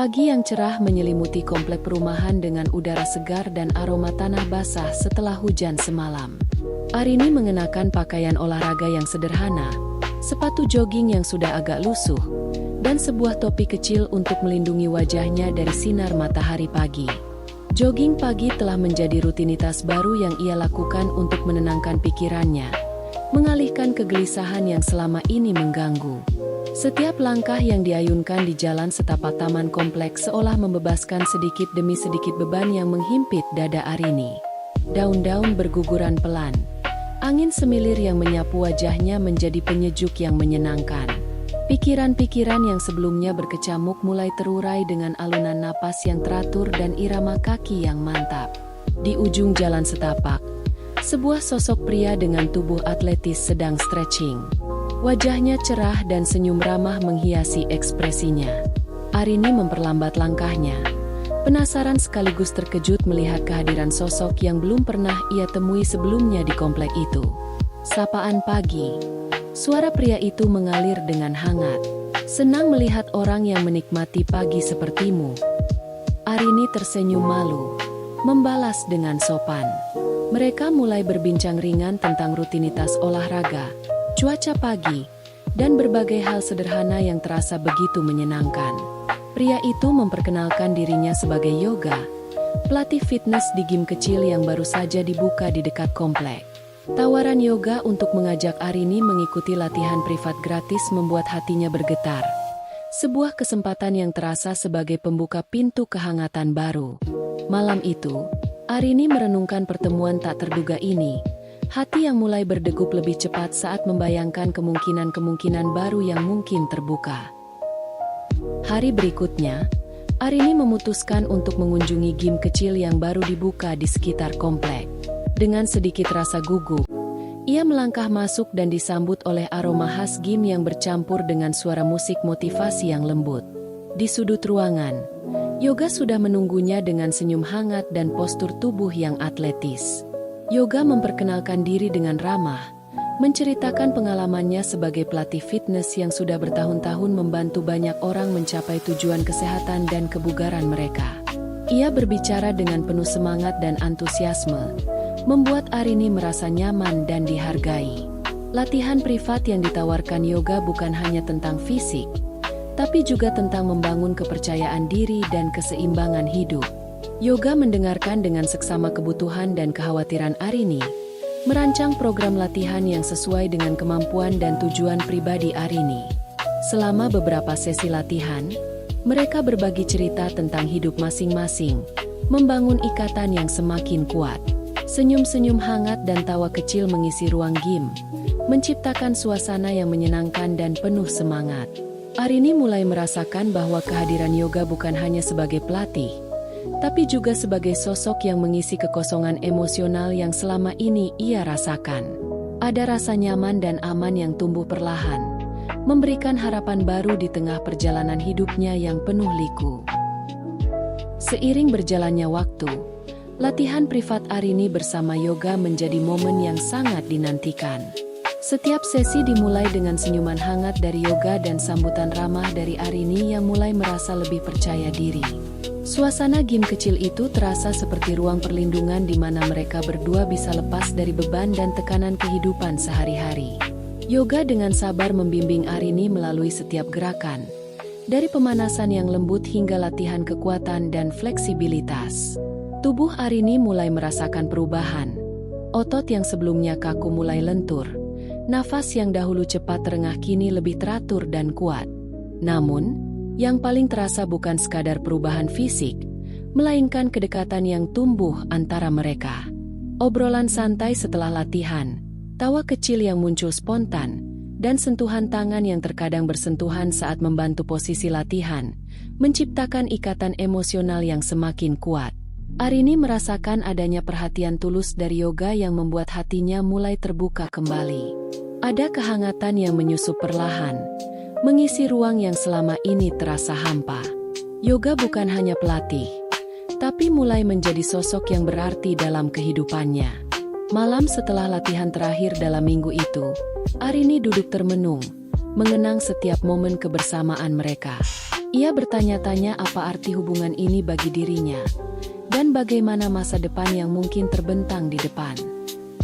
Pagi yang cerah menyelimuti komplek perumahan dengan udara segar dan aroma tanah basah setelah hujan semalam. Arini mengenakan pakaian olahraga yang sederhana, sepatu jogging yang sudah agak lusuh, dan sebuah topi kecil untuk melindungi wajahnya dari sinar matahari pagi. Jogging pagi telah menjadi rutinitas baru yang ia lakukan untuk menenangkan pikirannya, mengalihkan kegelisahan yang selama ini mengganggu. Setiap langkah yang diayunkan di jalan setapak taman kompleks seolah membebaskan sedikit demi sedikit beban yang menghimpit dada Arini. Daun-daun berguguran pelan. Angin semilir yang menyapu wajahnya menjadi penyejuk yang menyenangkan. Pikiran-pikiran yang sebelumnya berkecamuk mulai terurai dengan alunan napas yang teratur dan irama kaki yang mantap. Di ujung jalan setapak, sebuah sosok pria dengan tubuh atletis sedang stretching. Wajahnya cerah dan senyum ramah menghiasi ekspresinya. Arini memperlambat langkahnya, penasaran sekaligus terkejut melihat kehadiran sosok yang belum pernah ia temui sebelumnya di komplek itu. Sapaan pagi. Suara pria itu mengalir dengan hangat. Senang melihat orang yang menikmati pagi sepertimu. Arini tersenyum malu, membalas dengan sopan. Mereka mulai berbincang ringan tentang rutinitas olahraga, cuaca pagi, dan berbagai hal sederhana yang terasa begitu menyenangkan. Pria itu memperkenalkan dirinya sebagai Yoga, pelatih fitness di gym kecil yang baru saja dibuka di dekat komplek. Tawaran Yoga untuk mengajak Arini mengikuti latihan privat gratis membuat hatinya bergetar. Sebuah kesempatan yang terasa sebagai pembuka pintu kehangatan baru. Malam itu, Arini merenungkan pertemuan tak terduga ini. Hati yang mulai berdegup lebih cepat saat membayangkan kemungkinan-kemungkinan baru yang mungkin terbuka. Hari berikutnya, Arini memutuskan untuk mengunjungi gym kecil yang baru dibuka di sekitar komplek. Dengan sedikit rasa gugup, ia melangkah masuk dan disambut oleh aroma khas gym yang bercampur dengan suara musik motivasi yang lembut. Di sudut ruangan, Yoga sudah menunggunya dengan senyum hangat dan postur tubuh yang atletis. Yoga memperkenalkan diri dengan ramah, menceritakan pengalamannya sebagai pelatih fitness yang sudah bertahun-tahun membantu banyak orang mencapai tujuan kesehatan dan kebugaran mereka. Ia berbicara dengan penuh semangat dan antusiasme, membuat Arini merasa nyaman dan dihargai. Latihan privat yang ditawarkan Yoga bukan hanya tentang fisik, tapi juga tentang membangun kepercayaan diri dan keseimbangan hidup. Yoga mendengarkan dengan seksama kebutuhan dan kekhawatiran Arini, merancang program latihan yang sesuai dengan kemampuan dan tujuan pribadi Arini. Selama beberapa sesi latihan, mereka berbagi cerita tentang hidup masing-masing, membangun ikatan yang semakin kuat. Senyum-senyum hangat dan tawa kecil mengisi ruang gym, menciptakan suasana yang menyenangkan dan penuh semangat. Arini mulai merasakan bahwa kehadiran Yoga bukan hanya sebagai pelatih, tapi juga sebagai sosok yang mengisi kekosongan emosional yang selama ini ia rasakan. Ada rasa nyaman dan aman yang tumbuh perlahan, memberikan harapan baru di tengah perjalanan hidupnya yang penuh liku. Seiring berjalannya waktu, latihan privat Arini bersama Yoga menjadi momen yang sangat dinantikan. Setiap sesi dimulai dengan senyuman hangat dari Yoga dan sambutan ramah dari Arini yang mulai merasa lebih percaya diri. Suasana gym kecil itu terasa seperti ruang perlindungan di mana mereka berdua bisa lepas dari beban dan tekanan kehidupan sehari-hari. Yoga dengan sabar membimbing Arini melalui setiap gerakan, dari pemanasan yang lembut hingga latihan kekuatan dan fleksibilitas. Tubuh Arini mulai merasakan perubahan. Otot yang sebelumnya kaku mulai lentur. Nafas yang dahulu cepat terengah kini lebih teratur dan kuat. Namun, yang paling terasa bukan sekadar perubahan fisik, melainkan kedekatan yang tumbuh antara mereka. Obrolan santai setelah latihan, tawa kecil yang muncul spontan, dan sentuhan tangan yang terkadang bersentuhan saat membantu posisi latihan, menciptakan ikatan emosional yang semakin kuat. Arini merasakan adanya perhatian tulus dari Yoga yang membuat hatinya mulai terbuka kembali. Ada kehangatan yang menyusup perlahan, mengisi ruang yang selama ini terasa hampa. Yoga bukan hanya pelatih, tapi mulai menjadi sosok yang berarti dalam kehidupannya. Malam setelah latihan terakhir dalam minggu itu, Arini duduk termenung, mengenang setiap momen kebersamaan mereka. Ia bertanya-tanya apa arti hubungan ini bagi dirinya, dan bagaimana masa depan yang mungkin terbentang di depan.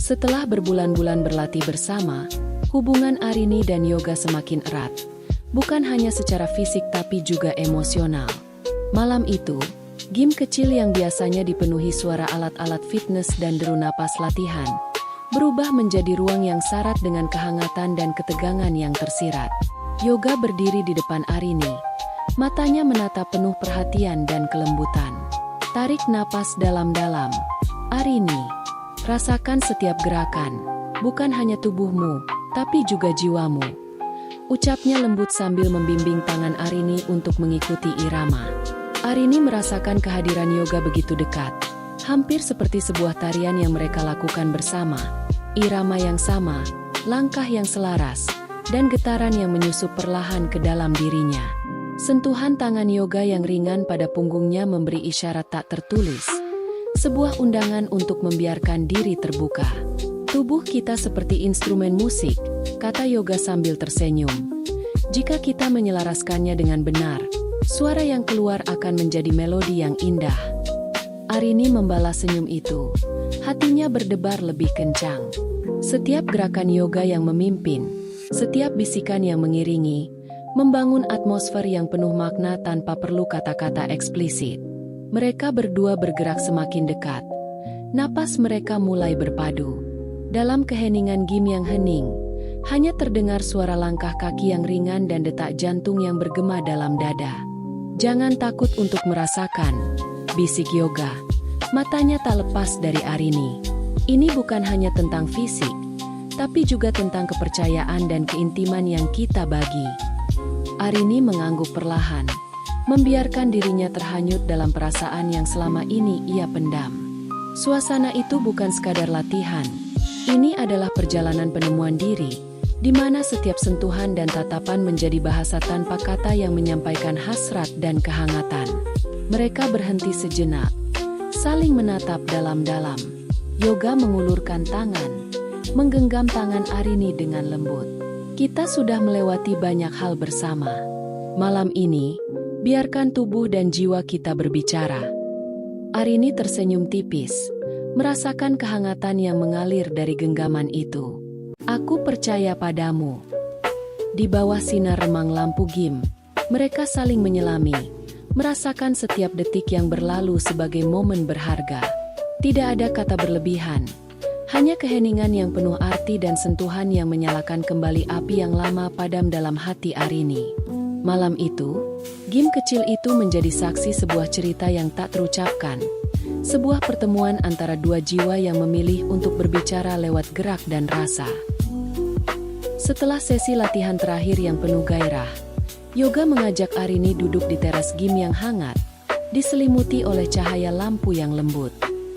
Setelah berbulan-bulan berlatih bersama, hubungan Arini dan Yoga semakin erat. Bukan hanya secara fisik tapi juga emosional. Malam itu, gym kecil yang biasanya dipenuhi suara alat-alat fitness dan deru napas latihan, berubah menjadi ruang yang syarat dengan kehangatan dan ketegangan yang tersirat. Yoga berdiri di depan Arini. Matanya menatap penuh perhatian dan kelembutan. Tarik napas dalam-dalam. Arini, rasakan setiap gerakan. Bukan hanya tubuhmu, tapi juga jiwamu. Ucapnya lembut sambil membimbing tangan Arini untuk mengikuti irama. Arini merasakan kehadiran Yoga begitu dekat. Hampir seperti sebuah tarian yang mereka lakukan bersama. Irama yang sama, langkah yang selaras, dan getaran yang menyusup perlahan ke dalam dirinya. Sentuhan tangan Yoga yang ringan pada punggungnya memberi isyarat tak tertulis. Sebuah undangan untuk membiarkan diri terbuka. Tubuh kita seperti instrumen musik, kata Yoga sambil tersenyum. Jika kita menyelaraskannya dengan benar, suara yang keluar akan menjadi melodi yang indah. Arini membalas senyum itu. Hatinya berdebar lebih kencang. Setiap gerakan Yoga yang memimpin, setiap bisikan yang mengiringi, membangun atmosfer yang penuh makna tanpa perlu kata-kata eksplisit. Mereka berdua bergerak semakin dekat. Napas mereka mulai berpadu. Dalam keheningan gym yang hening, hanya terdengar suara langkah kaki yang ringan dan detak jantung yang bergema dalam dada. Jangan takut untuk merasakan, bisik Yoga. Matanya tak lepas dari Arini. Ini bukan hanya tentang fisik, tapi juga tentang kepercayaan dan keintiman yang kita bagi. Arini mengangguk perlahan, membiarkan dirinya terhanyut dalam perasaan yang selama ini ia pendam. Suasana itu bukan sekadar latihan. Ini adalah perjalanan penemuan diri, di mana setiap sentuhan dan tatapan menjadi bahasa tanpa kata yang menyampaikan hasrat dan kehangatan. Mereka berhenti sejenak, saling menatap dalam-dalam. Yoga mengulurkan tangan, menggenggam tangan Arini dengan lembut. Kita sudah melewati banyak hal bersama. Malam ini, biarkan tubuh dan jiwa kita berbicara. Arini tersenyum tipis, merasakan kehangatan yang mengalir dari genggaman itu. Aku percaya padamu. Di bawah sinar remang lampu gym, mereka saling menyelami, merasakan setiap detik yang berlalu sebagai momen berharga. Tidak ada kata berlebihan, hanya keheningan yang penuh arti dan sentuhan yang menyalakan kembali api yang lama padam dalam hati Arini. Malam itu, gym kecil itu menjadi saksi sebuah cerita yang tak terucapkan. Sebuah pertemuan antara dua jiwa yang memilih untuk berbicara lewat gerak dan rasa. Setelah sesi latihan terakhir yang penuh gairah, Yoga mengajak Arini duduk di teras gym yang hangat, diselimuti oleh cahaya lampu yang lembut.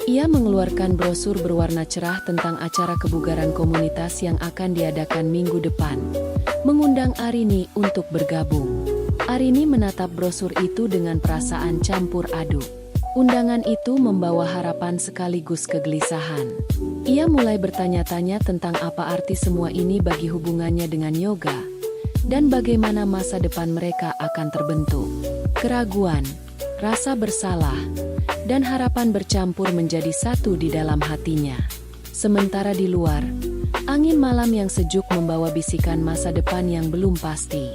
Ia mengeluarkan brosur berwarna cerah tentang acara kebugaran komunitas yang akan diadakan minggu depan, mengundang Arini untuk bergabung. Arini menatap brosur itu dengan perasaan campur aduk. Undangan itu membawa harapan sekaligus kegelisahan. Ia mulai bertanya-tanya tentang apa arti semua ini bagi hubungannya dengan Yoga, dan bagaimana masa depan mereka akan terbentuk. Keraguan, rasa bersalah, dan harapan bercampur menjadi satu di dalam hatinya. Sementara di luar, angin malam yang sejuk membawa bisikan masa depan yang belum pasti.